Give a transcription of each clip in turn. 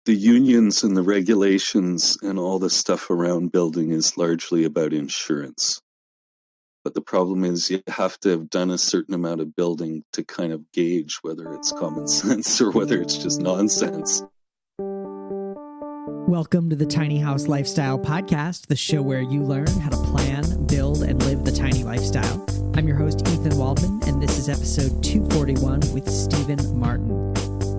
the unions and the regulations and all the stuff around building is largely about insurance. But the problem is you have to have done a certain amount of building to kind of gauge whether it's common sense or whether it's just nonsense. Welcome to the Tiny House Lifestyle Podcast, the show where you learn how to plan, build, and live the tiny lifestyle. I'm your host, Ethan Waldman, and this is episode 241 with Stephen Martyn.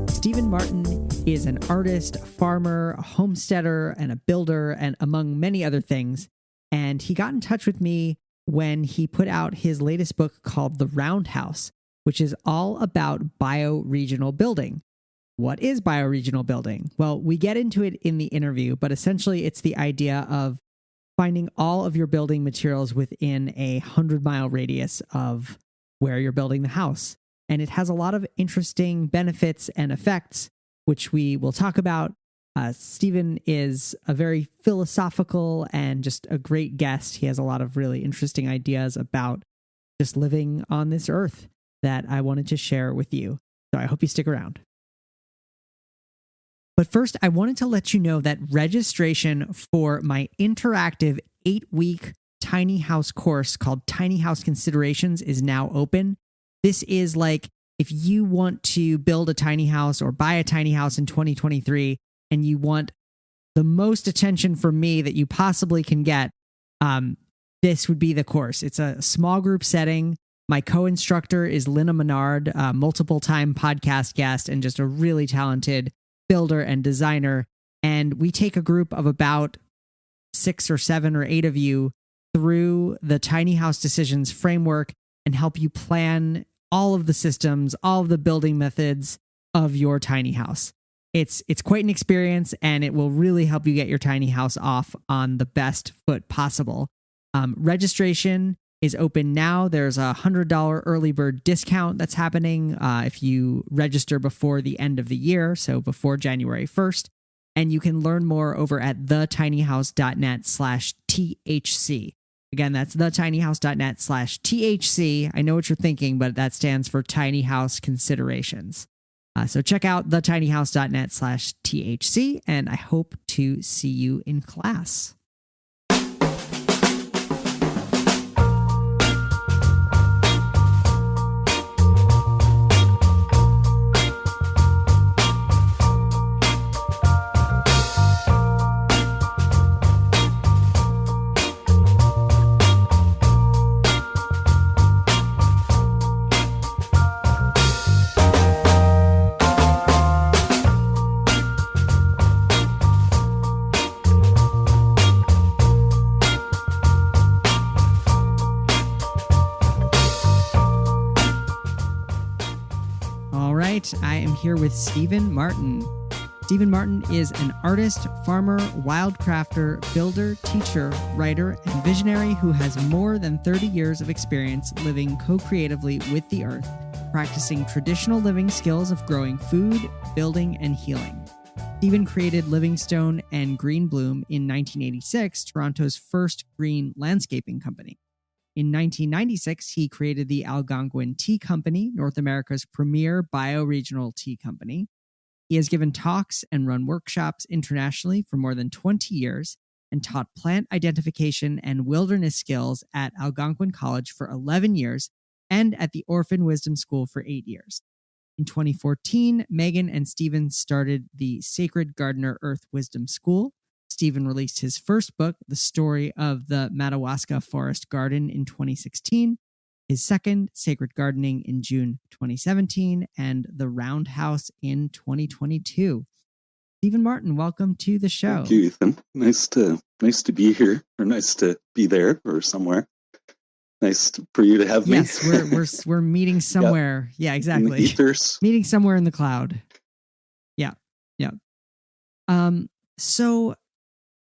Stephen Martyn is an artist, farmer, a homesteader, and a builder, and among many other things. And he got in touch with me when he put out his latest book called The Roundhouse, which is all about bioregional building. What is bioregional building? Well, we get into it in the interview, but essentially it's the idea of finding all of your building materials within a 100-mile radius of where you're building the house. And it has a lot of interesting benefits and effects, which we will talk about. Stephen is a very philosophical and just a great guest. He has a lot of really interesting ideas about just living on this earth that I wanted to share with you. So I hope you stick around. But first, I wanted to let you know that registration for my interactive 8-week tiny house course called Tiny House Considerations is now open. This is like if you want to build a tiny house or buy a tiny house in 2023 and you want the most attention from me that you possibly can get, this would be the course. It's a small group setting. My co-instructor is Lina, Menard, multiple-time podcast guest and just a really talented builder and designer. And we take a group of about 6 or 7 or 8 of you through the tiny house decisions framework and help you plan all of the systems, all of the building methods of your tiny house. It's quite an experience, and it will really help you get your tiny house off on the best foot possible. Registration is open now. There's a $100 early bird discount that's happening if you register before the end of the year, so before January 1st. And you can learn more over at thetinyhouse.net/THC. Again, that's thetinyhouse.net/THC. I know what you're thinking, but that stands for Tiny House Considerations. So check out thetinyhouse.net/THC, and I hope to see you in class. I am here with Stephen Martyn. Stephen Martyn is an artist, farmer, wildcrafter, builder, teacher, writer, and visionary who has more than 30 years of experience living co-creatively with the earth, practicing traditional living skills of growing food, building, and healing. Stephen created Livingstone and Green Bloom in 1986, Toronto's first green landscaping company. In 1996, he created the Algonquin Tea Company, North America's premier bioregional tea company. He has given talks and run workshops internationally for more than 20 years and taught plant identification and wilderness skills at Algonquin College for 11 years and at the Orphan Wisdom School for 8 years. In 2014, Megan and Stephen started the Sacred Gardener Earth Wisdom School. Stephen released his first book, The Story of the Madawaska Forest Garden, in 2016, his second, Sacred Gardening, in June 2017, and The Roundhouse in 2022. Stephen Martyn, welcome to the show. Thank you, Ethan. Nice to be here, or nice to be there, or somewhere. For you to have me. Yes, we're meeting somewhere. Yeah, exactly. In the ethers. Meeting somewhere in the cloud. Yeah.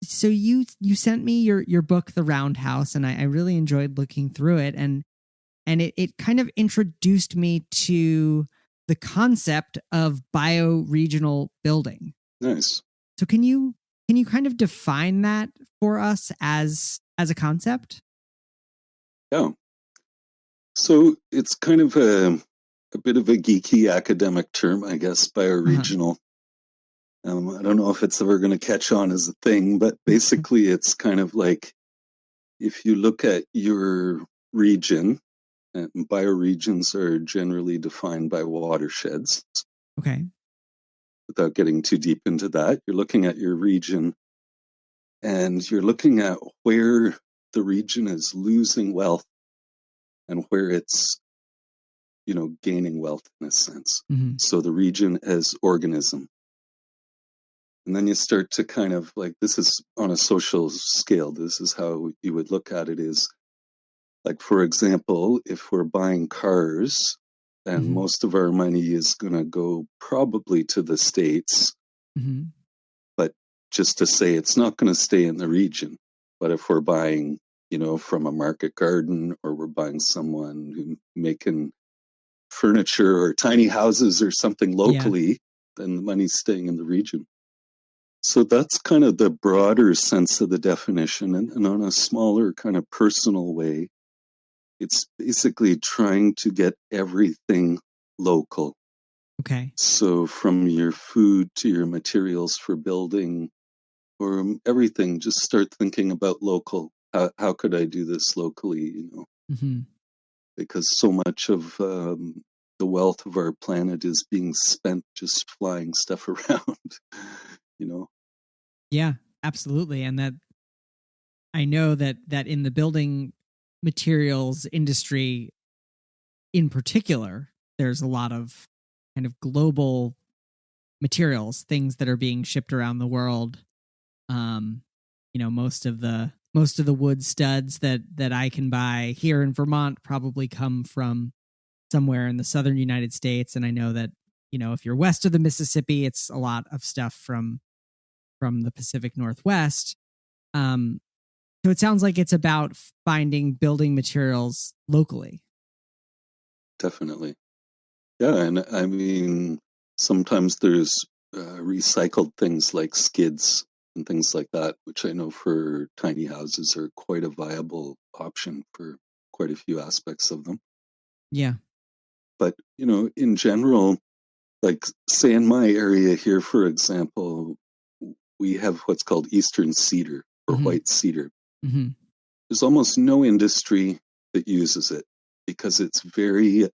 So you sent me your book, The Roundhouse, and I really enjoyed looking through it, and it kind of introduced me to the concept of bioregional building. Nice. So can you kind of define that for us as a concept? Yeah. So it's kind of a bit of a geeky academic term, I guess, bioregional. I don't know if it's ever going to catch on as a thing, but basically it's kind of like if you look at your region, and bioregions are generally defined by watersheds. Okay. Without getting too deep into that, you're looking at your region and you're looking at where the region is losing wealth and where it's, gaining wealth in a sense. Mm-hmm. So the region as organism. And then you start to kind of like, this is on a social scale. This is how you would look at it is like, for example, if we're buying cars and Mm-hmm. most of our money is going to go probably to the States, Mm-hmm. but just to say it's not going to stay in the region. But if we're buying, from a market garden or we're buying someone who making furniture or tiny houses or something locally, then the money's staying in the region. So that's kind of the broader sense of the definition. And on a smaller kind of personal way, it's basically trying to get everything local. Okay. So from your food to your materials for building or everything, just start thinking about local. How could I do this locally, Mm-hmm. Because so much of the wealth of our planet is being spent just flying stuff around, Yeah, absolutely. And that I know that in the building materials industry in particular, there's a lot of kind of global materials, things that are being shipped around the world. Most of the wood studs that I can buy here in Vermont probably come from somewhere in the southern United States. And I know that, if you're west of the Mississippi, it's a lot of stuff from the Pacific Northwest. So it sounds like it's about finding building materials locally. Definitely. Yeah, and I mean, sometimes there's recycled things like skids and things like that, which I know for tiny houses are quite a viable option for quite a few aspects of them. Yeah. But, in general, like say in my area here, for example, we have what's called Eastern cedar or Mm-hmm. white cedar. Mm-hmm. There's almost no industry that uses it because it's very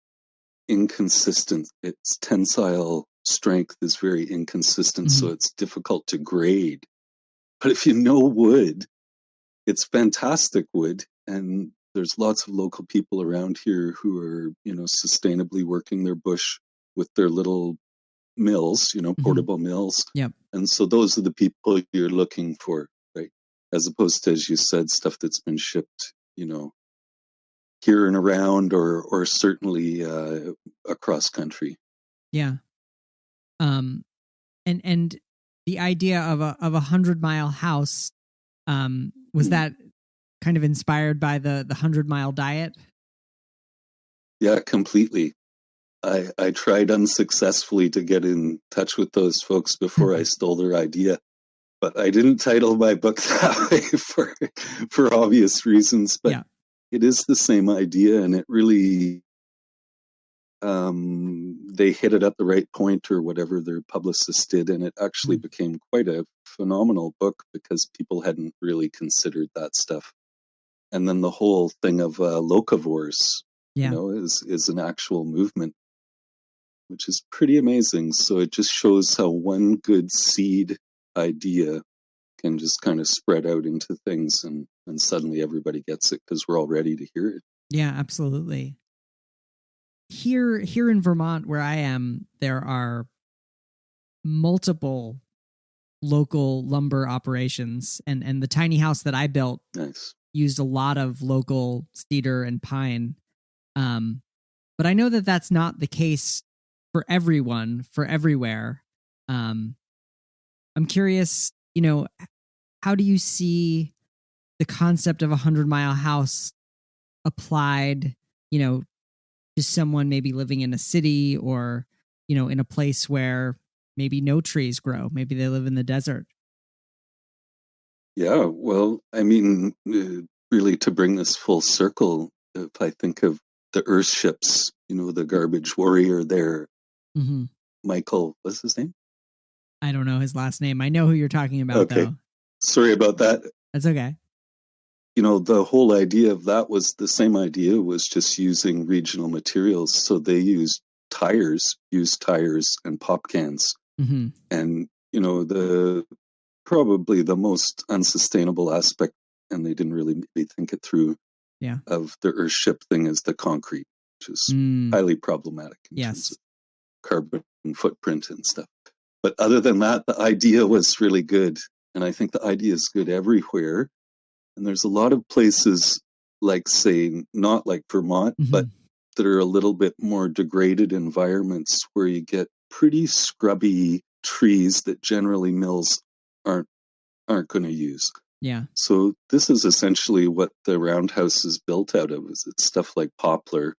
inconsistent. Its tensile strength is very inconsistent, Mm-hmm. so it's difficult to grade. But if you know wood, it's fantastic wood, and there's lots of local people around here who are, sustainably working their bush with their little mills, Mm-hmm. portable mills. Yep. And so those are the people you're looking for, right? As opposed to, as you said, stuff that's been shipped, here and around or certainly across country. Yeah. Um, and the idea of a 100-mile house, was that kind of inspired by the 100-mile diet? Yeah, completely. I tried unsuccessfully to get in touch with those folks before I stole their idea, but I didn't title my book that way for obvious reasons. But Yeah. it is the same idea, and it really they hit it at the right point or whatever their publicist did, and it actually became quite a phenomenal book because people hadn't really considered that stuff. And then the whole thing of locavores, Yeah. is an actual movement, which is pretty amazing. So it just shows how one good seed idea can just kind of spread out into things, and suddenly everybody gets it because we're all ready to hear it. Yeah, absolutely. Here in Vermont, where I am, there are multiple local lumber operations, and the tiny house that I built Nice. used a lot of local cedar and pine. But I know that that's not the case for everyone, for everywhere. I'm curious, how do you see the concept of a 100-mile house applied, to someone maybe living in a city or, in a place where maybe no trees grow? Maybe they live in the desert. Yeah, well, I mean, really to bring this full circle, if I think of the Earth ships, the garbage warrior there, Mm-hmm. Michael, what's his name? I don't know his last name. I know who you're talking about, Okay. though. Sorry about that. That's okay. The whole idea of that was the same idea, was just using regional materials. So they used used tires and pop cans. Mm-hmm. And, the probably the most unsustainable aspect, and they didn't really maybe think it through, Yeah. of the Earthship thing, is the concrete, which is highly problematic in terms of carbon footprint and stuff. But other than that, the idea was really good. And I think the idea is good everywhere. And there's a lot of places, like, say, not like Vermont, but that are a little bit more degraded environments where you get pretty scrubby trees that generally mills aren't going to use. Yeah. So this is essentially what the Roundhouse is built out of. Is it's stuff like poplar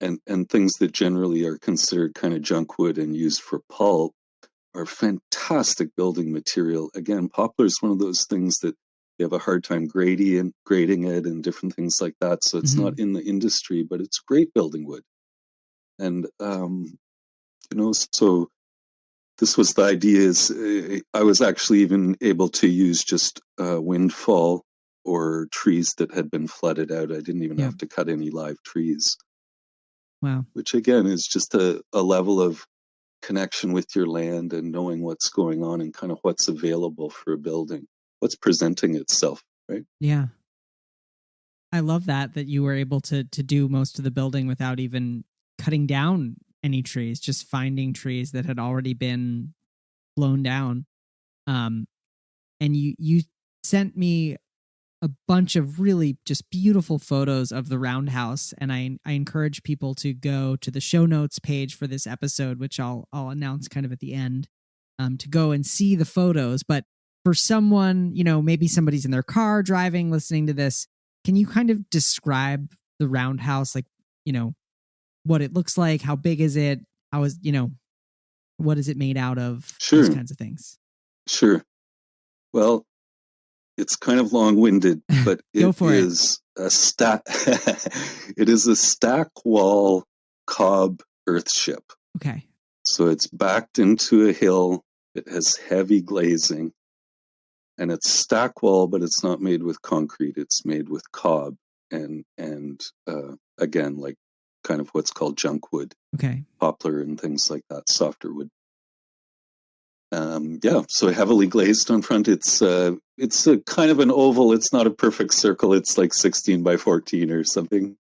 and things that generally are considered kind of junk wood and used for pulp are fantastic building material. Again, poplar is one of those things that they have a hard time grading it and different things like that. So it's not in the industry, but it's great building wood. And, so this was the idea. Is I was actually even able to use just windfall or trees that had been flooded out. I didn't even have to cut any live trees. Wow. Which again is just a level of connection with your land and knowing what's going on and kind of what's available for a building, what's presenting itself, right? Yeah. I love that you were able to do most of the building without even cutting down any trees, just finding trees that had already been blown down. And you sent me a bunch of really just beautiful photos of the Roundhouse, and I encourage people to go to the show notes page for this episode, which I'll announce kind of at the end, to go and see the photos. But for someone, maybe somebody's in their car driving, listening to this, can you kind of describe the Roundhouse, like, what it looks like? How big is it? How is, what is it made out of? Sure. Those kinds of things. Sure. Well, it's kind of long-winded, but it is a stack wall cob earthship. Okay. So it's backed into a hill. It has heavy glazing, and it's stack wall, but it's not made with concrete. It's made with cob and again, like kind of what's called junk wood. Okay. Poplar and things like that, softer wood. So heavily glazed on front. It's a kind of an oval. It's not a perfect circle. It's like 16 by 14 or something.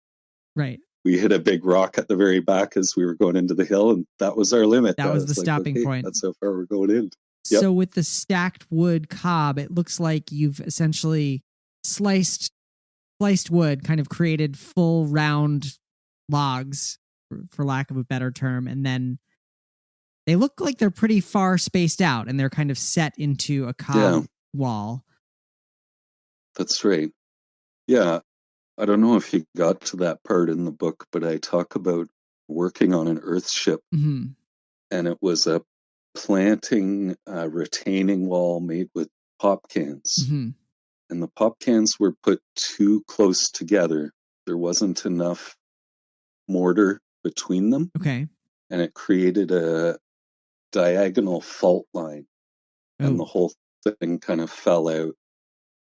Right. We hit a big rock at the very back as we were going into the hill, and that was our limit. That was the stopping point. That's how far we're going in. Yep. So with the stacked wood cob, it looks like you've essentially sliced wood, kind of created full round logs, for lack of a better term, and then they look like they're pretty far spaced out, and they're kind of set into a cob wall. That's right. Yeah. I don't know if you got to that part in the book, but I talk about working on an earthship, and it was a planting retaining wall made with pop cans. And the pop cans were put too close together. There wasn't enough mortar between them. Okay. And it created a diagonal fault line. And the whole thing kind of fell out.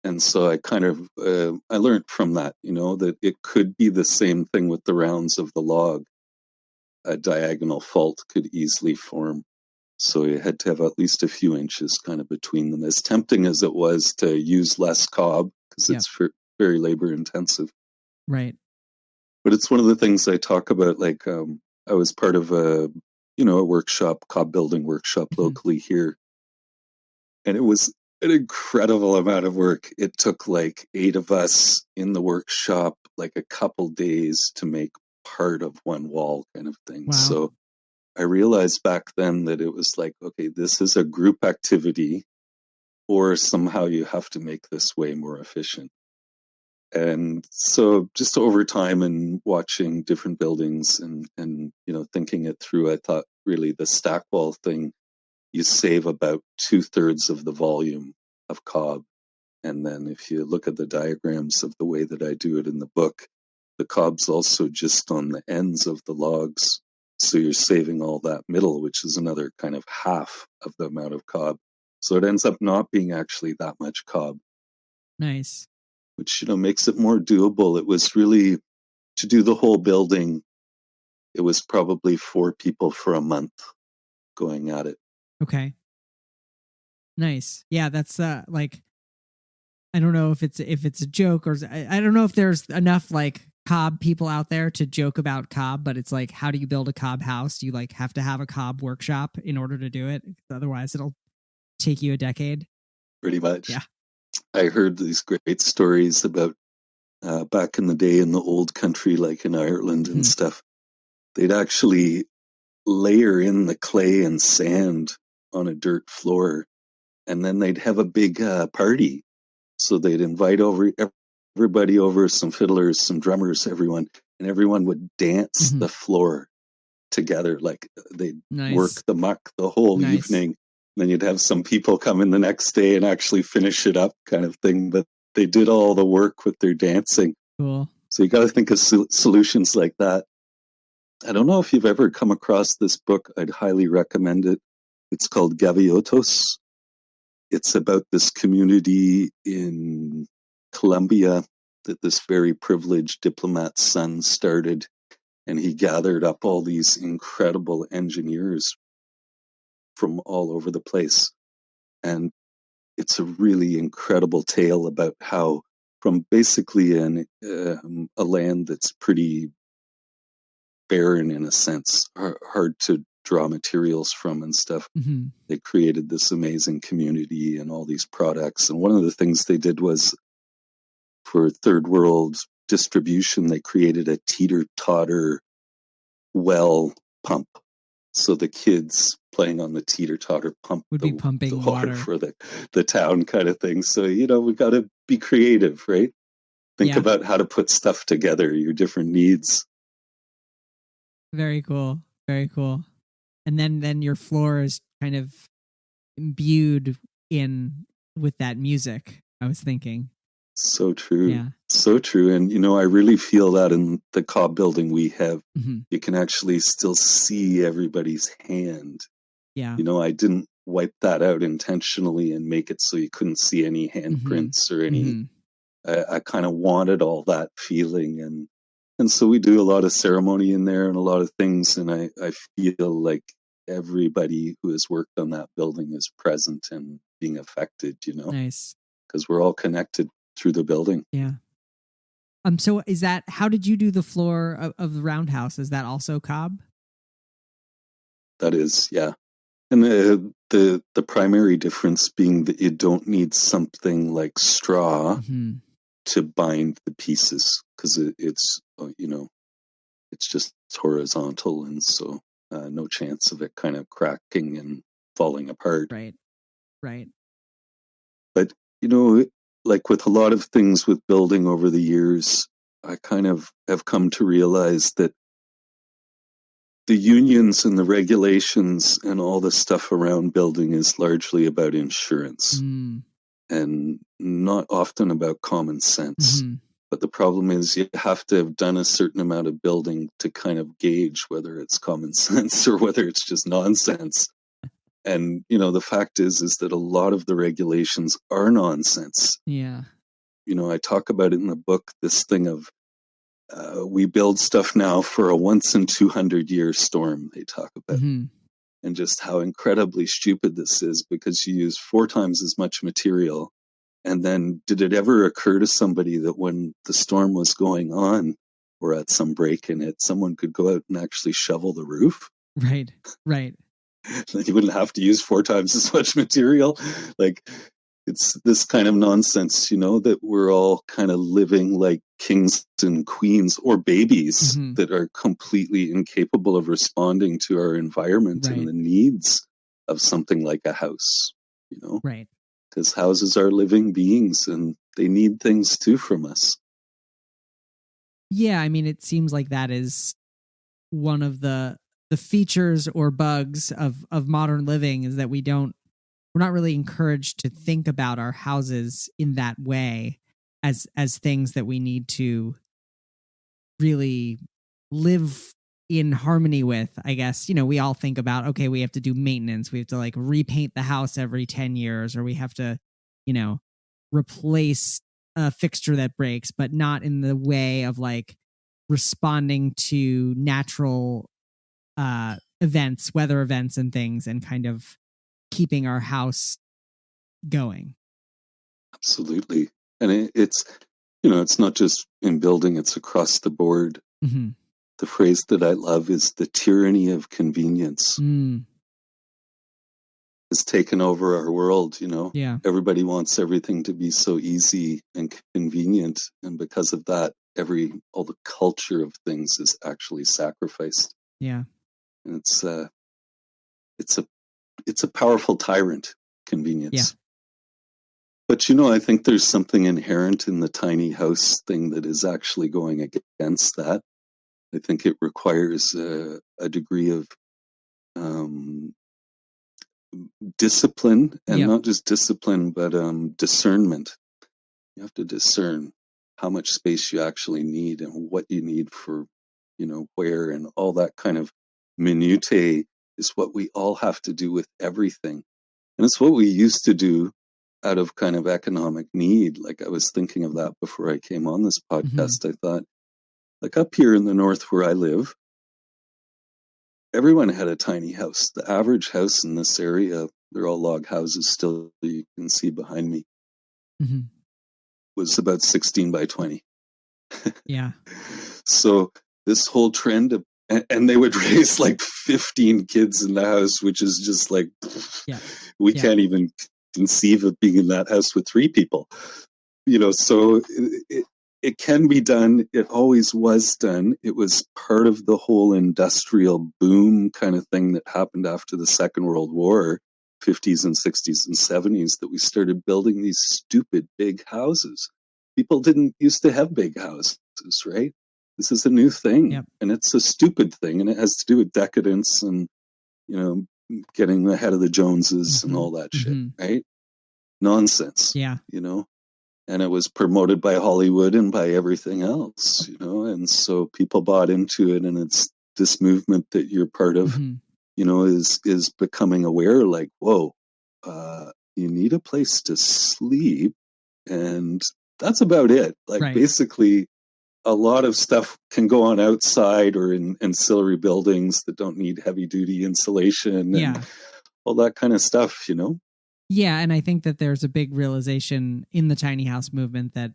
And so I kind of, I learned from that, that it could be the same thing with the rounds of the log. A diagonal fault could easily form. So you had to have at least a few inches kind of between them. As tempting as it was to use less cob, because it's very labor intensive. Right. But it's one of the things I talk about. Like, I was part of a workshop, cob building workshop locally here. And it was an incredible amount of work. It took like 8 of us in the workshop, like a couple days to make part of one wall kind of thing. Wow. So I realized back then that it was like, okay, this is a group activity, or somehow you have to make this way more efficient. And so just over time and watching different buildings and thinking it through, I thought really the stack wall thing, you save about 2/3 of the volume of cob. And then if you look at the diagrams of the way that I do it in the book, the cob's also just on the ends of the logs. So you're saving all that middle, which is another kind of half of the amount of cob. So it ends up not being actually that much cob. Nice. Which, makes it more doable. It was really, to do the whole building, it was probably 4 people for a month going at it. Okay. Nice. Yeah, that's like, I don't know if it's a joke, or I don't know if there's enough like cob people out there to joke about cob, but it's like, how do you build a cob house? You like have to have a cob workshop in order to do it. Otherwise it'll take you a decade. Pretty much. Yeah. I heard these great stories about back in the day in the old country, like in Ireland and stuff. They'd actually layer in the clay and sand on a dirt floor, and then they'd have a big party. So they'd invite everybody over, some fiddlers, some drummers, everyone, and everyone would dance the floor together. Like they'd work the muck the whole evening. And then you'd have some people come in the next day and actually finish it up, kind of thing. But they did all the work with their dancing. Cool. So you got to think of solutions like that. I don't know if you've ever come across this book. I'd highly recommend it. It's called Gaviotos. It's about this community in Colombia that this very privileged diplomat's son started, and he gathered up all these incredible engineers from all over the place. And it's a really incredible tale about how, from basically a land that's pretty barren in a sense, hard to draw materials from and stuff, they created this amazing community and all these products. And one of the things they did was, for third world distribution, they created a teeter-totter well pump. So the kids playing on the teeter-totter pump would be pumping the water for the town, kind of thing. So, we got to be creative, right? Think about how to put stuff together, your different needs. Very cool. Very cool. And then your floor is kind of imbued with that music, I was thinking. So true. Yeah. So true. And, I really feel that in the cob building we have, you can actually still see everybody's hand. Yeah. I didn't wipe that out intentionally and make it so you couldn't see any handprints or any, I kind of wanted all that feeling. And so we do a lot of ceremony in there and a lot of things. And I feel like everybody who has worked on that building is present and being affected, Nice. Because we're all connected through the building. Yeah. So how did you do the floor of the Roundhouse? Is that also cob? That is, yeah. And the primary difference being that you don't need something like straw to bind the pieces, because it's just horizontal, and so no chance of it kind of cracking and falling apart. Right. But like with a lot of things with building over the years, I kind of have come to realize that the unions and the regulations and all the stuff around building is largely about insurance and not often about common sense. But the problem is you have to have done a certain amount of building to kind of gauge whether it's common sense or whether it's just nonsense. And, the fact is that a lot of the regulations are nonsense. Yeah. I talk about it in the book, this thing of we build stuff now for a once in 200-year storm, they talk about. And just how incredibly stupid this is, because you use 4 times as much material. And then did it ever occur to somebody that when the storm was going on or at some break in it, someone could go out and actually shovel the roof? Right. Then you wouldn't have to use 4 times as much material. Like, it's this kind of nonsense, that we're all kind of living like kings and queens or babies that are completely incapable of responding to our environment and the needs of something like a house, Right. Because houses are living beings and they need things too from us. Yeah, I mean, it seems like that is one of the features or bugs of modern living, is that we're not really encouraged to think about our houses in that way as things that we need to really live in harmony with, I guess, we all think about, okay, we have to do maintenance. We have to like repaint the house every 10 years, or we have to, replace a fixture that breaks, but not in the way of like responding to natural events, weather events and things, and kind of keeping our house going. Absolutely. And it's, it's not just in building, it's across the board. Mm-hmm. The phrase that I love is the tyranny of convenience. Has taken over our world, Yeah. Everybody wants everything to be so easy and convenient. And because of that, all the culture of things is actually sacrificed. Yeah. And it's a powerful tyrant, convenience. Yeah. But I think there's something inherent in the tiny house thing that is actually going against that. I think it requires a degree of discipline, and not just discipline, but discernment. You have to discern how much space you actually need and what you need for, where, and all that kind of minutiae is what we all have to do with everything. And it's what we used to do out of kind of economic need. Like, I was thinking of that before I came on this podcast. I thought, like, up here in the north where I live, everyone had a tiny house. The average house in this area, they're all log houses still, you can see behind me, was about 16 by 20. Yeah. So this whole trend of, and they would raise like 15 kids in the house, which is just like, we can't even conceive of being in that house with 3 people. So it can be done. It always was done. It was part of the whole industrial boom kind of thing that happened after the Second World War, 50s and 60s and 70s, that we started building these stupid big houses. People didn't used to have big houses, right? This is a new thing, and it's a stupid thing, and it has to do with decadence and, getting ahead of the Joneses and all that shit, right? Nonsense. And it was promoted by Hollywood and by everything else, and so people bought into it, and it's this movement that you're part of, is becoming aware, like, whoa, you need a place to sleep, and that's about it. Like, basically, a lot of stuff can go on outside or in ancillary buildings that don't need heavy duty insulation and all that kind of stuff, Yeah, and I think that there's a big realization in the tiny house movement that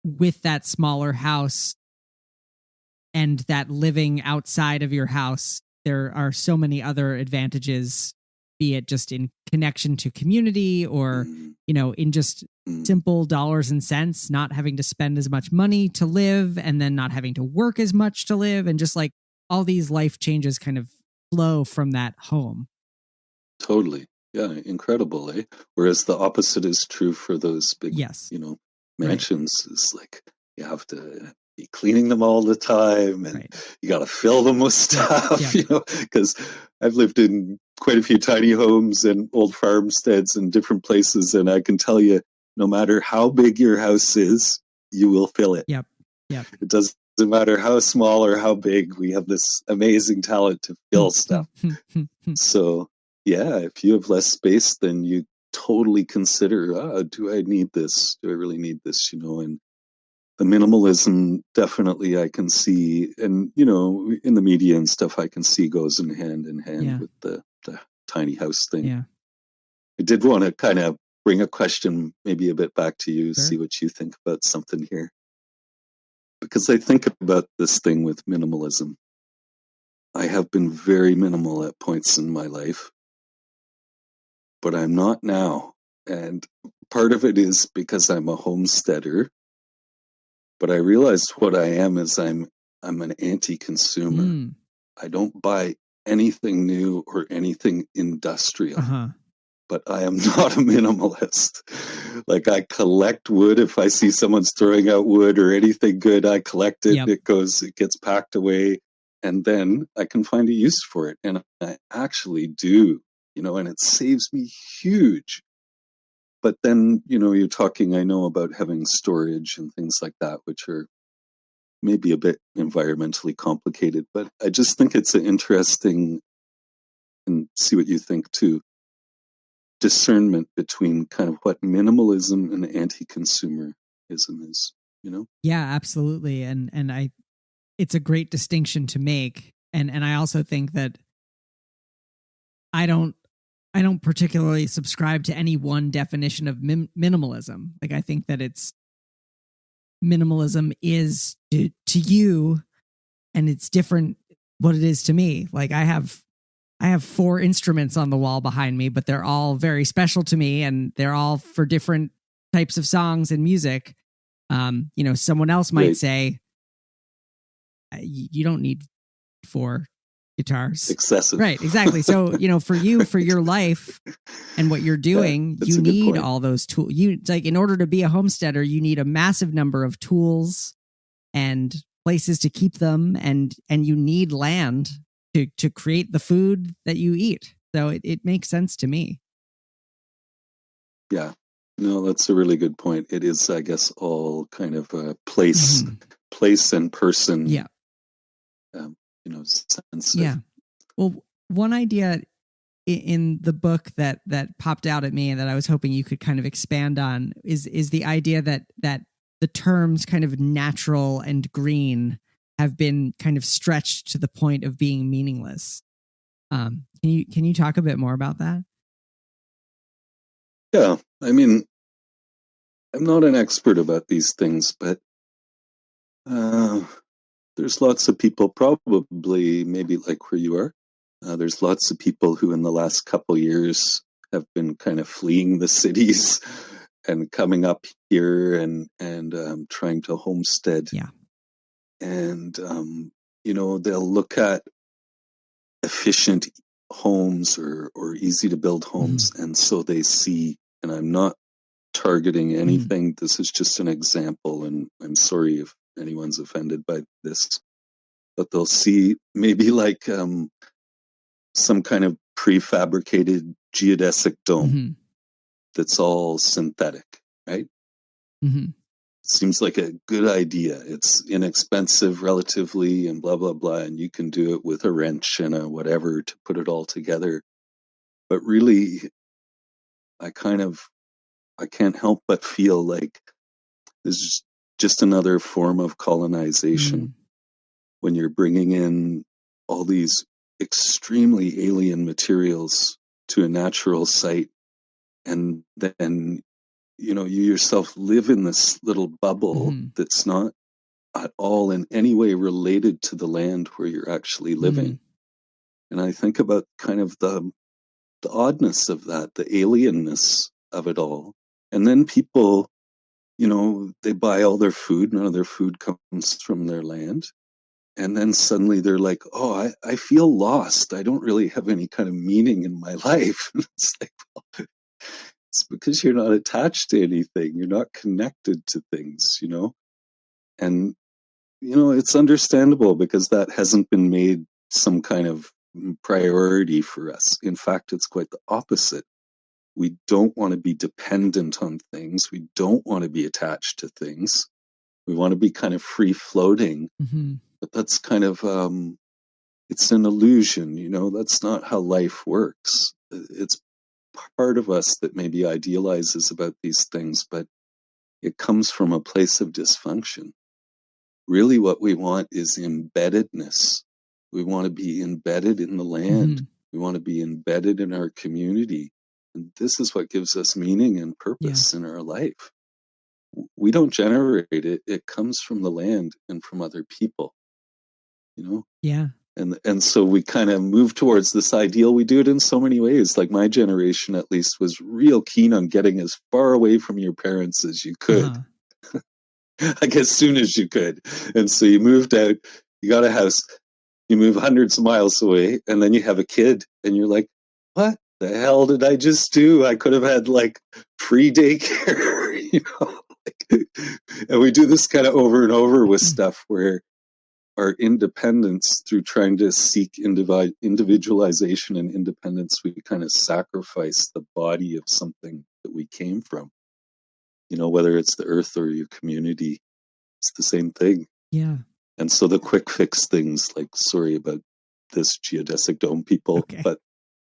with that smaller house and that living outside of your house, there are so many other advantages, be it just in connection to community or, in just simple dollars and cents, not having to spend as much money to live and then not having to work as much to live. And just like all these life changes kind of flow from that home. Totally. Yeah, incredible, eh? Whereas the opposite is true for those big, mansions. It's like you have to be cleaning them all the time, and you got to fill them with stuff, because I've lived in quite a few tiny homes and old farmsteads and different places, and I can tell you, no matter how big your house is, you will fill it. It doesn't matter how small or how big. We have this amazing talent to fill stuff. So, yeah, if you have less space, then you totally consider, do I need this? Do I really need this? And the minimalism, definitely I can see, and, in the media and stuff, I can see goes in hand with the tiny house thing. I did want to kind of bring a question maybe a bit back to you, see what you think about something here. Because I think about this thing with minimalism. I have been very minimal at points in my life, but I'm not now. And part of it is because I'm a homesteader, but I realized what I am is I'm an anti-consumer. I don't buy anything new or anything industrial, but I am not a minimalist. Like, I collect wood. If I see someone's throwing out wood or anything good, I collect it. It gets packed away, and then I can find a use for it. And I actually do, and it saves me huge. But then, you're talking, I know, about having storage and things like that, which are maybe a bit environmentally complicated, but I just think it's an interesting, and see what you think too, discernment between kind of what minimalism and anti-consumerism is, you know? Yeah, absolutely. And it's a great distinction to make. And I also think that I don't particularly subscribe to any one definition of minimalism. Like, I think that it's minimalism is to you, and it's different what it is to me. Like, I have 4 instruments on the wall behind me, but they're all very special to me, and they're all for different types of songs and music. Someone else might say, you don't need 4 guitars. Excessive. Right, exactly. So, for you, for your life and what you're doing, you need all those tools. Like, in order to be a homesteader, you need a massive number of tools and places to keep them, and you need land to create the food that you eat. So it makes sense to me. Yeah. No, that's a really good point. It is, I guess, all kind of a place and person. Yeah. Sense. Yeah. Well, one idea in the book that popped out at me and that I was hoping you could kind of expand on is the idea that the terms kind of natural and green have been kind of stretched to the point of being meaningless. Can you talk a bit more about that? Yeah, I mean, I'm not an expert about these things, but there's lots of people, probably maybe like where you are. There's lots of people who in the last couple years have been kind of fleeing the cities and coming up here and trying to homestead. Yeah. And, they'll look at efficient homes or easy to build homes. And so they see, and I'm not targeting anything. This is just an example. And I'm sorry if anyone's offended by this, but they'll see maybe like some kind of prefabricated geodesic dome that's all synthetic, right? Seems like a good idea. It's inexpensive relatively and blah, blah, blah. And you can do it with a wrench and a whatever to put it all together. But really, I can't help but feel like this is just another form of colonization when you're bringing in all these extremely alien materials to a natural site, and then you yourself live in this little bubble that's not at all in any way related to the land where you're actually living. And I think about kind of the oddness of that, the alienness of it all. And then people, they buy all their food, none of their food comes from their land. And then suddenly they're like, oh, I feel lost. I don't really have any kind of meaning in my life. It's like, well, it's because you're not attached to anything. You're not connected to things, And, it's understandable because that hasn't been made some kind of priority for us. In fact, it's quite the opposite. We don't want to be dependent on things. We don't want to be attached to things. We want to be kind of free floating. But that's kind of, it's an illusion, that's not how life works. It's part of us that maybe idealizes about these things, but it comes from a place of dysfunction. Really what we want is embeddedness. We want to be embedded in the land. We want to be embedded in our community. And this is what gives us meaning and purpose in our life. We don't generate it. It comes from the land and from other people. Yeah. And so we kind of move towards this ideal. We do it in so many ways. Like my generation, at least, was real keen on getting as far away from your parents as you could. Like as soon as you could. And so you moved out, you got a house, you move hundreds of miles away, and then you have a kid, and you're like, what the hell did I just do? I could have had like free daycare, and we do this kind of over and over with stuff where our independence, through trying to seek individualization and independence, we kind of sacrifice the body of something that we came from. Whether it's the earth or your community, it's the same thing. Yeah. And so the quick fix things, like, sorry about this geodesic dome people, Okay. but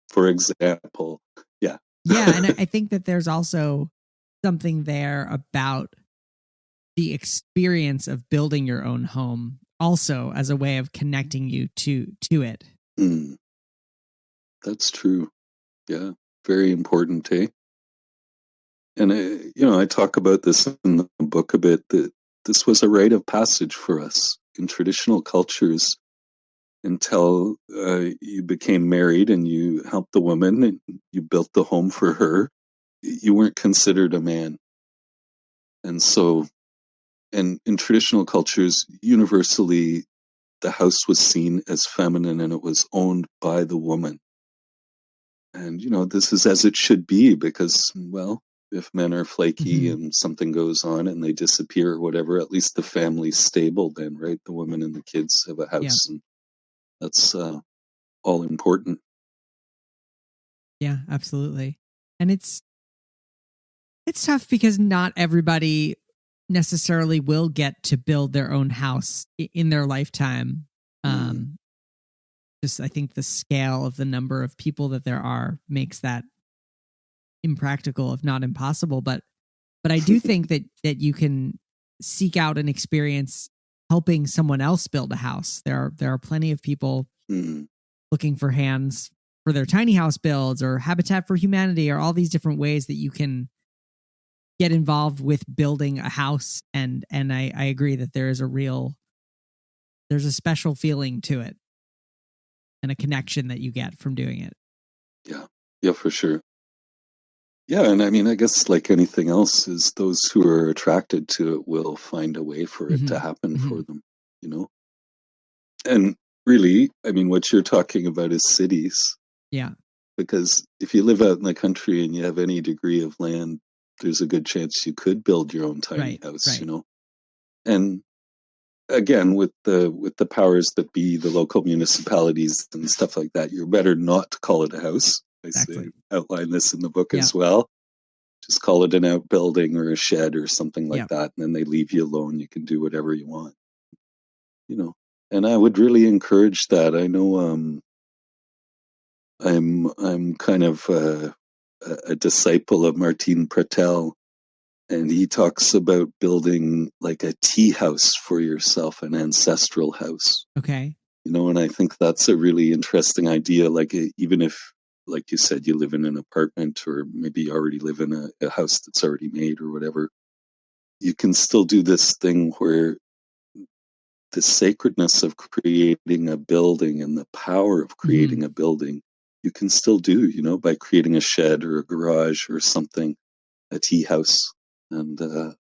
for example, yeah. Yeah, and I think that there's also something there about the experience of building your own home also as a way of connecting you to it. Mm, that's true. Yeah, very important, eh? And I talk about this in the book a bit, that this was a rite of passage for us in traditional cultures until you became married and you helped the woman and you built the home for her. You weren't considered a man. And so, and in traditional cultures, universally, the house was seen as feminine and it was owned by the woman. And, this is as it should be because, well, if men are flaky Mhm. and something goes on and they disappear or whatever, at least the family's stable then, right? The woman and the kids have a Yeah. house, and that's all important. Yeah, absolutely. And it's tough because not everybody necessarily will get to build their own house in their lifetime. Mm, Um, just I think the scale of the number of people that there are makes that impractical, if not impossible. But I do think that you can seek out an experience helping someone else build a house. There are plenty of people mm, looking for hands for their tiny house builds or Habitat for Humanity or all these different ways that you can get involved with building a house. And I agree that there's a special feeling to it and a connection that you get from doing it. yeah, yeah, for sure. Yeah, and I mean, I guess like anything else, is those who are attracted to it will find a way for it to Hmm. happen Hmm. for them, you know? And really, I mean, what you're talking about is cities, Yeah. because if you live out in the country and you have any degree of land, there's a good chance you could build your own tiny Right. house, Right. And again, with the powers that be, the local municipalities and stuff like that, you're better not to call it a house. I say Exactly. outline this in the book Yeah. as well. Just call it an outbuilding or a shed or something like Yeah. that, and then they leave you alone. You can do whatever you want, you know. And I would really encourage that. I know I'm kind of a disciple of Martyn, and he talks about building like a tea house for yourself, an ancestral house. Okay. And I think that's a really interesting idea. Like, even if, like you said, you live in an apartment or maybe you already live in a house that's already made or whatever, you can still do this thing where the sacredness of creating a building and the power of Hmm. creating a building, you can still do, by creating a shed or a garage or something, a tea house. And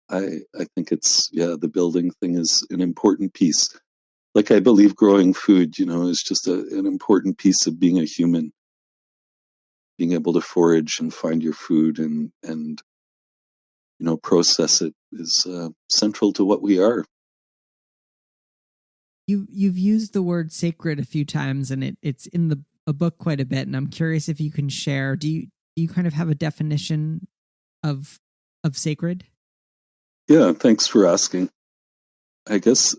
I think the building thing is an important piece. Like, I believe growing food, is just an important piece of being a human. Being able to forage and find your food and process it is central to what we are. You've used the word sacred a few times, and it's in a book quite a bit. And I'm curious if you can share. Do you kind of have a definition of sacred? Yeah, thanks for asking. I guess,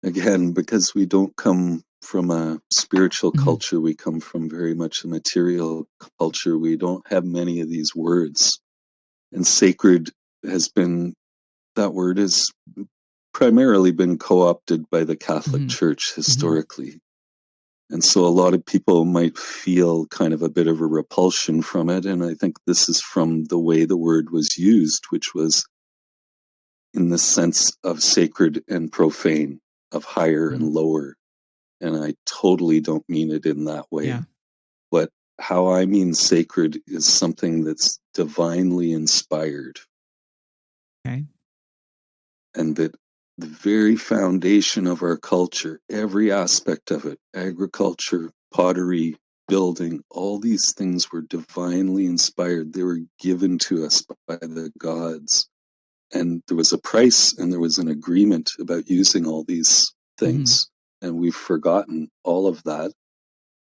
again, because we don't come from a spiritual Hmm. culture, we come from very much a material culture. We don't have many of these words. And sacred has been, that word has primarily been co-opted by the Catholic Hmm. Church Hmm. historically. And so a lot of people might feel kind of a bit of a repulsion from it. And I think this is from the way the word was used, which was in the sense of sacred and profane, of higher and Hmm. lower. And I totally don't mean it in that way. Yeah. But how I mean sacred is something that's divinely inspired, Okay. and that the very foundation of our culture, every aspect of it, agriculture, pottery, building, all these things were divinely inspired. They were given to us by the gods. And there was a price and there was an agreement about using all these Hmm. things. And we've forgotten all of that.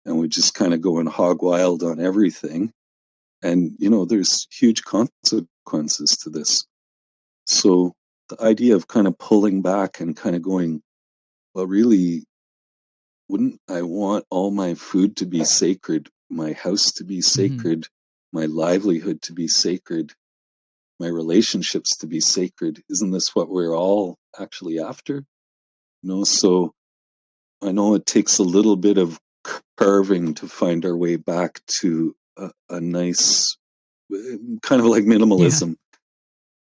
And we just kind of going hog wild on everything. And, there's huge consequences to this. So the idea of kind of pulling back and kind of going, Well, really, wouldn't I want all my food to be sacred, my house to be sacred, my livelihood to be sacred, my relationships to be sacred? Isn't this what we're all actually after? So I know it takes a little bit of carving to find our way back to a nice, kind of like minimalism.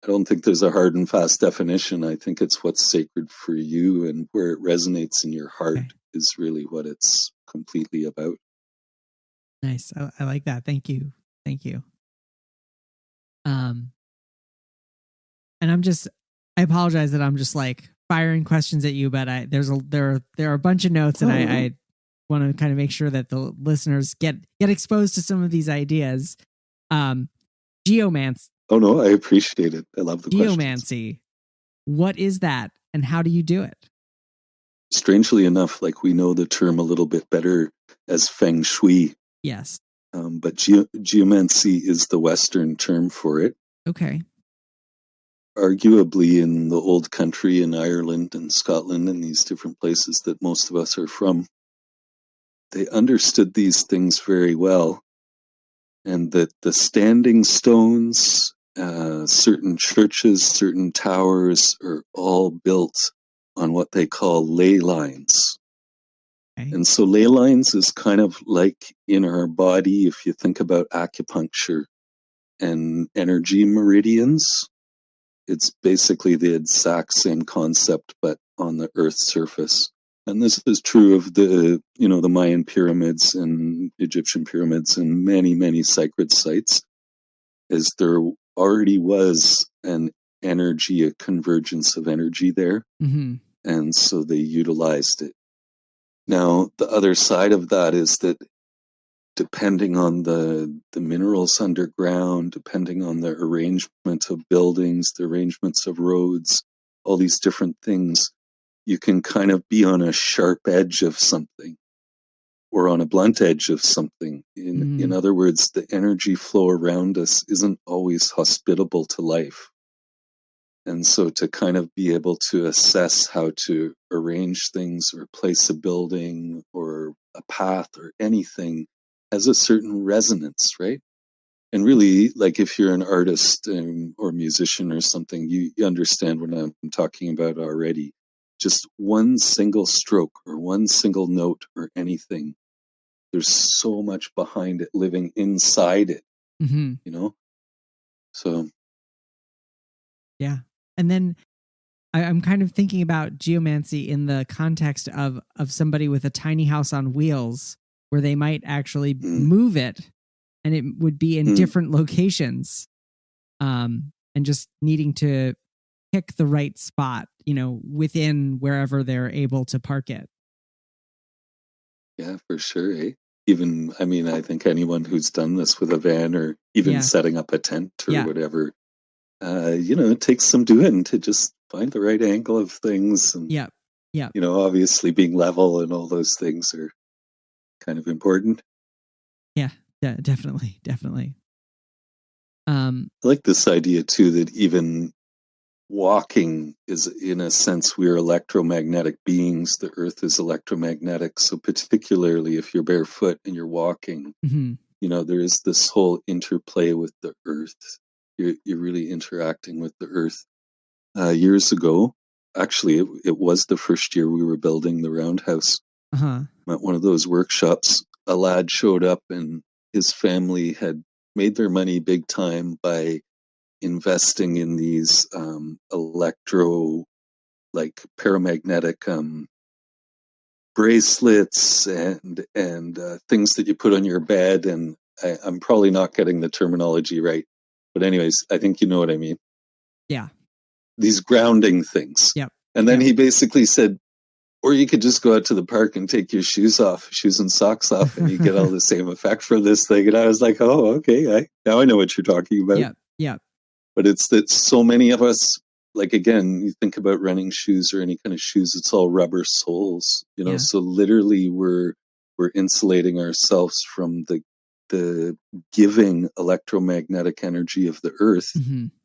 I don't think there's a hard and fast definition. I think it's what's sacred for you and where it resonates in your heart is really what it's completely about. Nice. I like that. Thank you. And I apologize that I'm just like firing questions at you, but there are a bunch of notes, and I want to kind of make sure that the listeners get exposed to some of these ideas. Geomancy. Oh no, I appreciate it. I love the Geomancy. What is that, and how do you do it? Strangely enough, like, we know the term a little bit better as feng shui. Yes. But geomancy is the Western term for it. Okay. Arguably in the old country in Ireland and Scotland and these different places that most of us are from, they understood these things very well. And that the standing stones, certain churches, certain towers are all built on what they call ley lines. Okay. And so ley lines is kind of like in our body, if you think about acupuncture and energy meridians, it's basically the exact same concept, but on the Earth's surface. And this is true of the Mayan pyramids and Egyptian pyramids and many, many sacred sites, as there already was a convergence of energy there. Mm-hmm. And so they utilized it. Now, the other side of that is that depending on the minerals underground, depending on the arrangement of buildings, the arrangements of roads, all these different things, you can kind of be on a sharp edge of something or on a blunt edge of something. In other words, the energy flow around us isn't always hospitable to life. And so to kind of be able to assess how to arrange things or place a building or a path or anything has a certain resonance, right? And really, like, if you're an artist or musician or something, you understand what I'm talking about already. Just one single stroke or one single note or anything, there's so much behind it living inside it, So. Yeah. And then I'm kind of thinking about geomancy in the context of somebody with a tiny house on wheels, where they might actually move it, and it would be in different locations, and just needing to pick the right spot, within wherever they're able to park it. Yeah, for sure. Eh? Even, I think anyone who's done this with a van or even setting up a tent or whatever, it takes some doing to just find the right angle of things. And, obviously being level and all those things are kind of important. Yeah, definitely. I like this idea too, that even walking is, in a sense, we're electromagnetic beings. The earth is electromagnetic. So particularly if you're barefoot and you're walking, there is this whole interplay with the earth. You're really interacting with the earth. Years ago, actually, it was the first year we were building the Roundhouse. At one of those workshops, a lad showed up, and his family had made their money big time by investing in these paramagnetic bracelets and things that you put on your bed. And I'm probably not getting the terminology right, but anyways, I think you know what I mean. Yeah. These grounding things. Yep. And then he basically said, or you could just go out to the park and take your shoes and socks off, and you get all the same effect from this thing. And I was like, oh, okay. Now I know what you're talking about. Yeah. But it's that so many of us, like, again, you think about running shoes or any kind of shoes, it's all rubber soles, so literally we're insulating ourselves from the giving electromagnetic energy of the earth.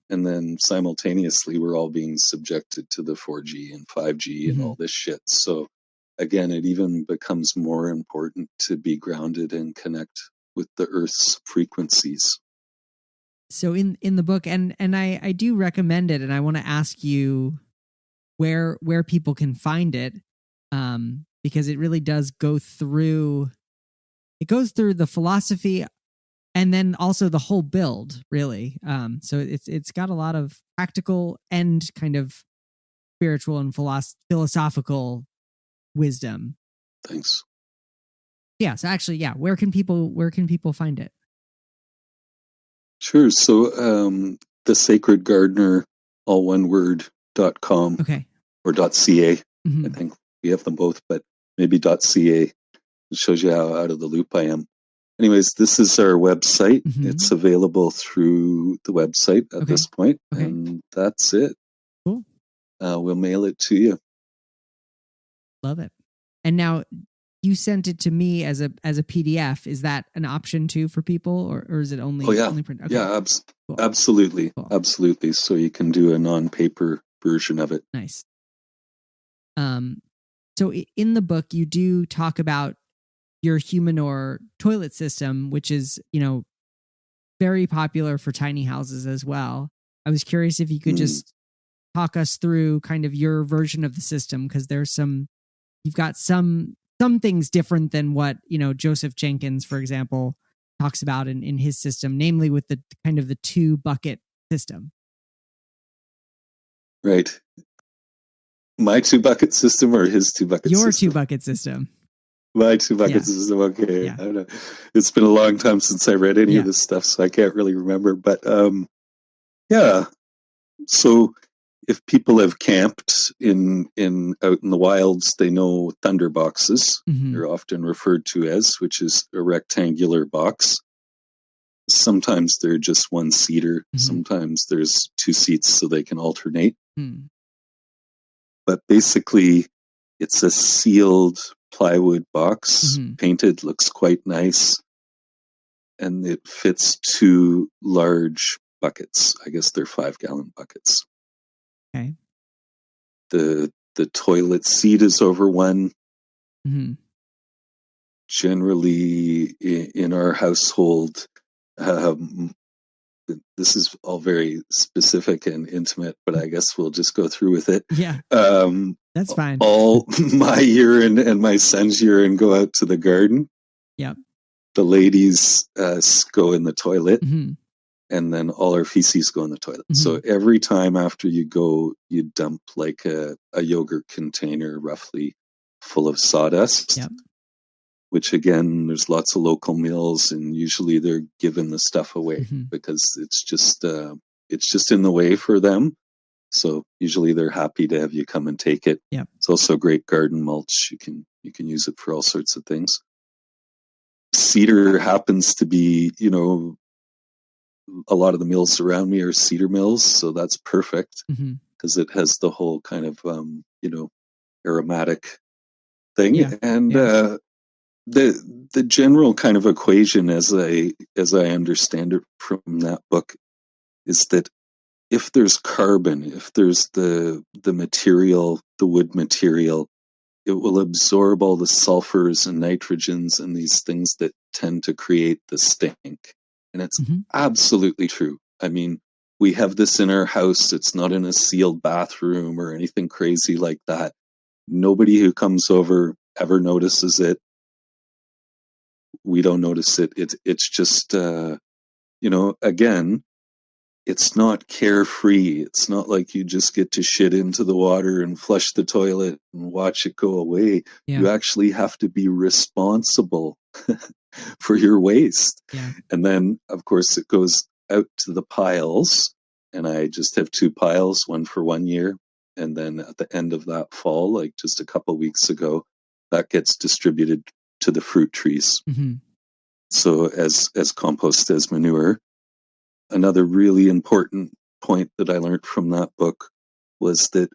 And then simultaneously we're all being subjected to the 4G and 5G and all this shit. So again, it even becomes more important to be grounded and connect with the Earth's frequencies. So in the book, and I do recommend it, and I want to ask you where people can find it, because it really does go through. It goes through the philosophy, and then also the whole build, really. So it's got a lot of practical and kind of spiritual and philosophical wisdom. Thanks. Yeah. So actually, yeah. Where can people find it? Sure. So the Sacred Gardener, all one word, .com Okay. or .ca. Mm-hmm. I think we have them both, but maybe .ca. It shows you how out of the loop I am. Anyways, this is our website. Mm-hmm. It's available through the website at this point, Okay. and that's it. Cool. We'll mail it to you. Love it. And now you sent it to me as a PDF. Is that an option too for people, or is it only? Oh yeah, only print? Okay. Yeah, Cool. Absolutely, Cool. Absolutely. So you can do a non-paper version of it. Nice. So in the book, you do talk about your Humanure toilet system, which is, very popular for tiny houses as well. I was curious if you could just talk us through kind of your version of the system, because you've got some things different than what, Joseph Jenkins, for example, talks about in his system, namely with the kind of the 2-bucket system. Right. My 2-bucket system or his 2-bucket system? Your 2-bucket system. My 2-bucket system. Okay. Yeah. I don't know. It's been a long time since I read any of this stuff, so I can't really remember. But yeah. So if people have camped in out in the wilds, they know thunder boxes. Mm-hmm. They're often referred to as, which is a rectangular box. Sometimes they're just one seater. Mm-hmm. Sometimes there's 2 seats so they can alternate. Mm. But basically, it's a sealed plywood box, painted, looks quite nice, and it fits 2 large buckets. I guess they're 5-gallon buckets. Okay. The toilet seat is over one. Mm-hmm. Generally, in our household, this is all very specific and intimate, but I guess we'll just go through with it. Yeah. That's fine. All my urine and my son's urine go out to the garden. Yep. The ladies go in the toilet, and then all our feces go in the toilet. Mm-hmm. So every time after you go, you dump like a yogurt container roughly full of sawdust. Yep. Which again, there's lots of local mills, and usually they're giving the stuff away because it's just in the way for them. So usually they're happy to have you come and take it. Yep. It's also great garden mulch. You can use it for all sorts of things. Cedar happens to be, a lot of the mills around me are cedar mills, so that's perfect because it has the whole kind of aromatic thing. Yeah. And the general kind of equation, as I understand it from that book, is that if there's carbon, if there's the material, the wood material, it will absorb all the sulfurs and nitrogens and these things that tend to create the stink. And it's absolutely true. I mean, we have this in our house. It's not in a sealed bathroom or anything crazy like that. Nobody who comes over ever notices it. We don't notice it. It's just, again, it's not carefree. It's not like you just get to shit into the water and flush the toilet and watch it go away. Yeah. You actually have to be responsible for your waste. Yeah. And then, of course, it goes out to the piles. And I just have 2 piles, one for 1 year. And then at the end of that fall, like just a couple of weeks ago, that gets distributed to the fruit trees. Mm-hmm. So as compost, as manure. Another really important point that I learned from that book was that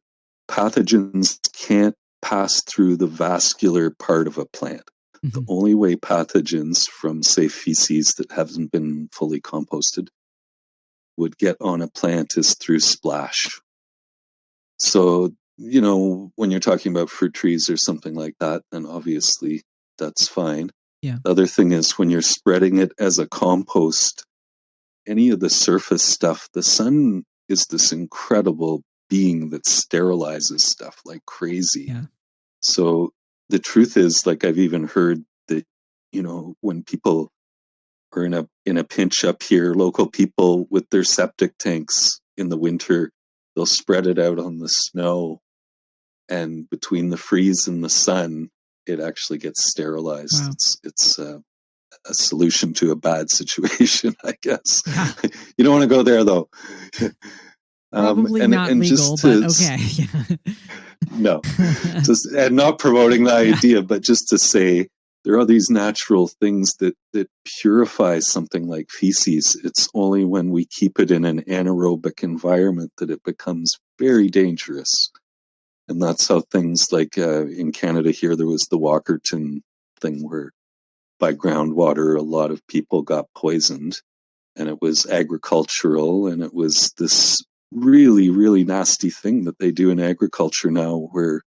pathogens can't pass through the vascular part of a plant. Mm-hmm. The only way pathogens from, say, feces that haven't been fully composted would get on a plant is through splash. So when you're talking about fruit trees or something like that, then obviously that's fine. Yeah. The other thing is when you're spreading it as a compost, any of the surface stuff, the sun is this incredible being that sterilizes stuff like crazy. Yeah. So the truth is, like, I've even heard that, when people are in a pinch up here, local people with their septic tanks in the winter, they'll spread it out on the snow, and between the freeze and the sun, it actually gets sterilized. Wow. It's a solution to a bad situation, I guess. Yeah. You don't want to go there, though. Probably not legal, but okay. No, and not promoting the idea, but just to say there are these natural things that purify something like feces. It's only when we keep it in an anaerobic environment that it becomes very dangerous. And that's how things like in Canada here, there was the Walkerton thing where by groundwater, a lot of people got poisoned, and it was agricultural, and it was this really, really nasty thing that they do in agriculture now where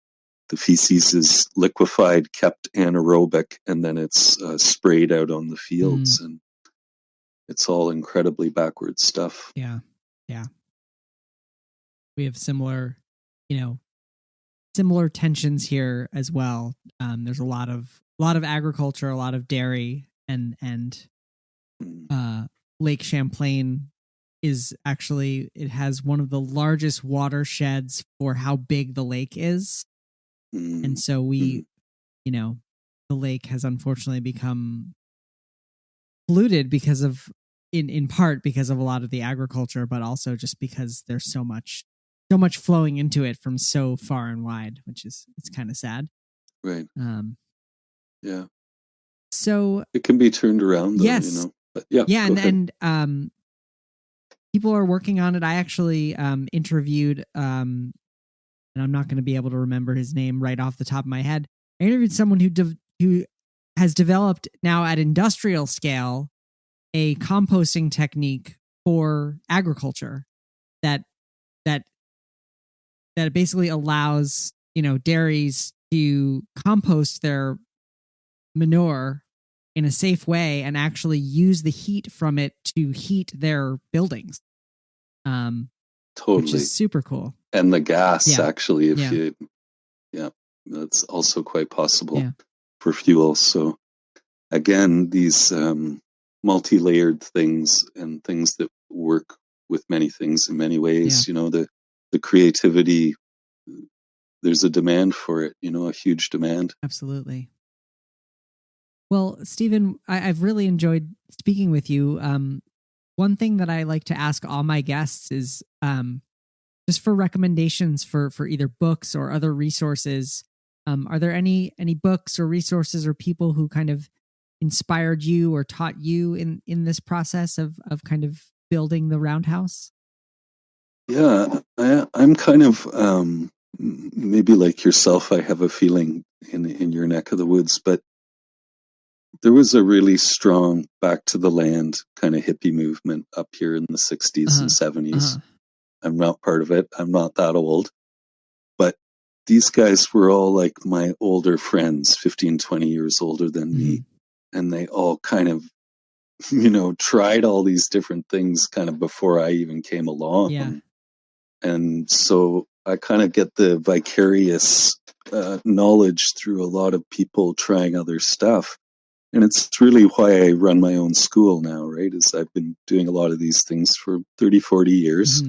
the feces is liquefied, kept anaerobic, and then it's sprayed out on the fields. And it's all incredibly backward stuff. Yeah. Yeah. We have similar tensions here as well. There's a lot of agriculture, a lot of dairy, and Lake Champlain is actually, it has one of the largest watersheds for how big the lake is. And so the lake has unfortunately become polluted because of, in part because of a lot of the agriculture, but also just because there's so much flowing into it from so far and wide, it's kind of sad. Right. Yeah. So it can be turned around, though, yes. But yeah. Yeah. And people are working on it. I actually interviewed, and I'm not going to be able to remember his name right off the top of my head. I interviewed someone who has developed now at industrial scale a composting technique for agriculture that basically allows dairies to compost their manure in a safe way and actually use the heat from it to heat their buildings. Totally. Which is super cool. And the gas, actually, that's also quite possible for fuel. So again, these multi-layered things and things that work with many things in many ways, the creativity, there's a demand for it, a huge demand. Absolutely. Well, Stephen, I've really enjoyed speaking with you. One thing that I like to ask all my guests is just for recommendations for either books or other resources. Are there any books or resources or people who kind of inspired you or taught you in this process of kind of building the Roundhouse? Yeah, I'm kind of maybe like yourself. I have a feeling in your neck of the woods, but there was a really strong back to the land kind of hippie movement up here in the 60s and 70s. I'm not part of it. I'm not that old. But these guys were all like my older friends, 15, 20 years older than me. And they all kind of, tried all these different things kind of before I even came along. Yeah. And so I kind of get the vicarious knowledge through a lot of people trying other stuff. And it's really why I run my own school now, right? Is I've been doing a lot of these things for 30, 40 years.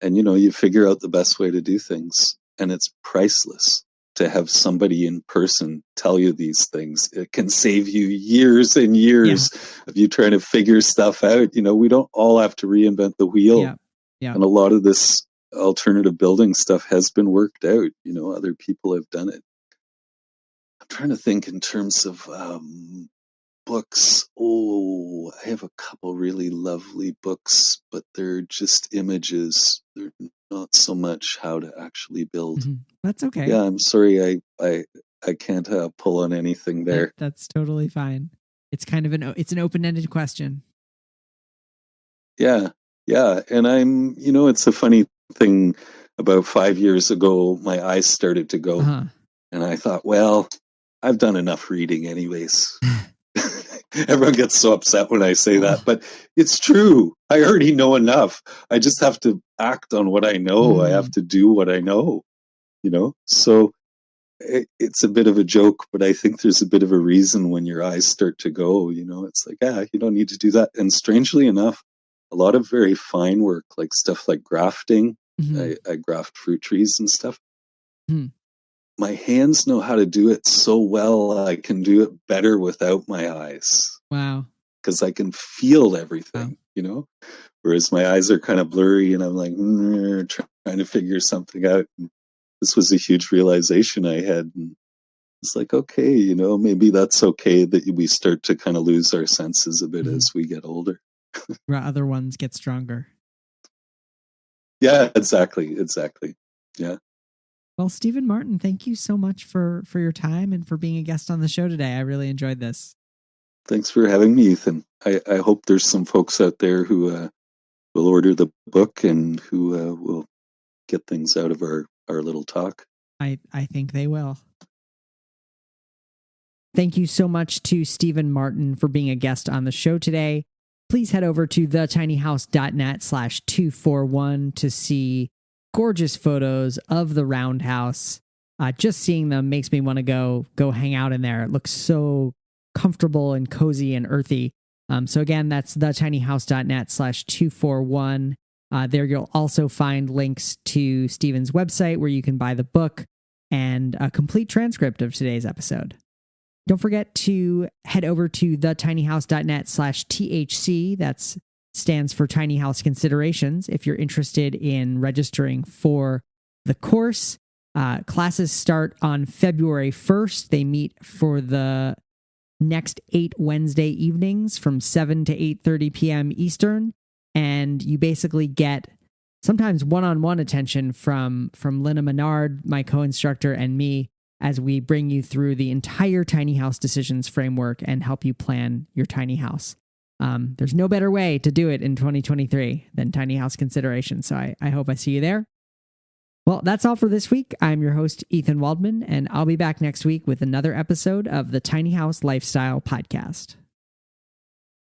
And, you figure out the best way to do things. And it's priceless to have somebody in person tell you these things. It can save you years and years of you trying to figure stuff out. We don't all have to reinvent the wheel. And a lot of this alternative building stuff has been worked out. Other people have done it. I'm trying to think in terms of books. Oh, I have a couple really lovely books, but they're just images. They're not so much how to actually build. That's okay. Yeah, I'm sorry. I can't pull on anything there. That's totally fine. It's kind of an open-ended question. Yeah. And I'm, it's a funny thing. about 5 years ago, my eyes started to go. Uh-huh. And I thought, well, I've done enough reading anyways. Everyone gets so upset when I say that, but it's true. I already know enough. I just have to act on what I know. I have to do what I know, So it's a bit of a joke, but I think there's a bit of a reason when your eyes start to go, it's like, you don't need to do that. And strangely enough, a lot of very fine work, like stuff like grafting, I graft fruit trees and stuff. My hands know how to do it so well, I can do it better without my eyes. Wow. Because I can feel everything, Whereas my eyes are kind of blurry and I'm like, trying to figure something out. And this was a huge realization I had. And it's like, okay, maybe that's okay that we start to kind of lose our senses a bit as we get older. Where other ones get stronger. Yeah, exactly. Yeah. Well, Stephen Martyn, thank you so much for your time and for being a guest on the show today. I really enjoyed this. Thanks for having me, Ethan. I hope there's some folks out there who will order the book and who will get things out of our little talk. I think they will. Thank you so much to Stephen Martyn for being a guest on the show today. Please head over to thetinyhouse.net/241 to see gorgeous photos of the Roundhouse. Just seeing them makes me want to go hang out in there. It looks so comfortable and cozy and earthy. So again, that's thetinyhouse.net/241. There you'll also find links to Stephen's website where you can buy the book and a complete transcript of today's episode. Don't forget to head over to thetinyhouse.net/THC. That stands for Tiny House Considerations. If you're interested in registering for the course, classes start on February 1st. They meet for the next 8 Wednesday evenings from 7 to 8:30 p.m. Eastern. And you basically get sometimes one-on-one attention from Lina, Menard, my co-instructor, and me as we bring you through the entire tiny house decisions framework and help you plan your tiny house. There's no better way to do it in 2023 than tiny house considerations. So I hope I see you there. Well, that's all for this week. I'm your host, Ethan Waldman, and I'll be back next week with another episode of the Tiny House Lifestyle Podcast.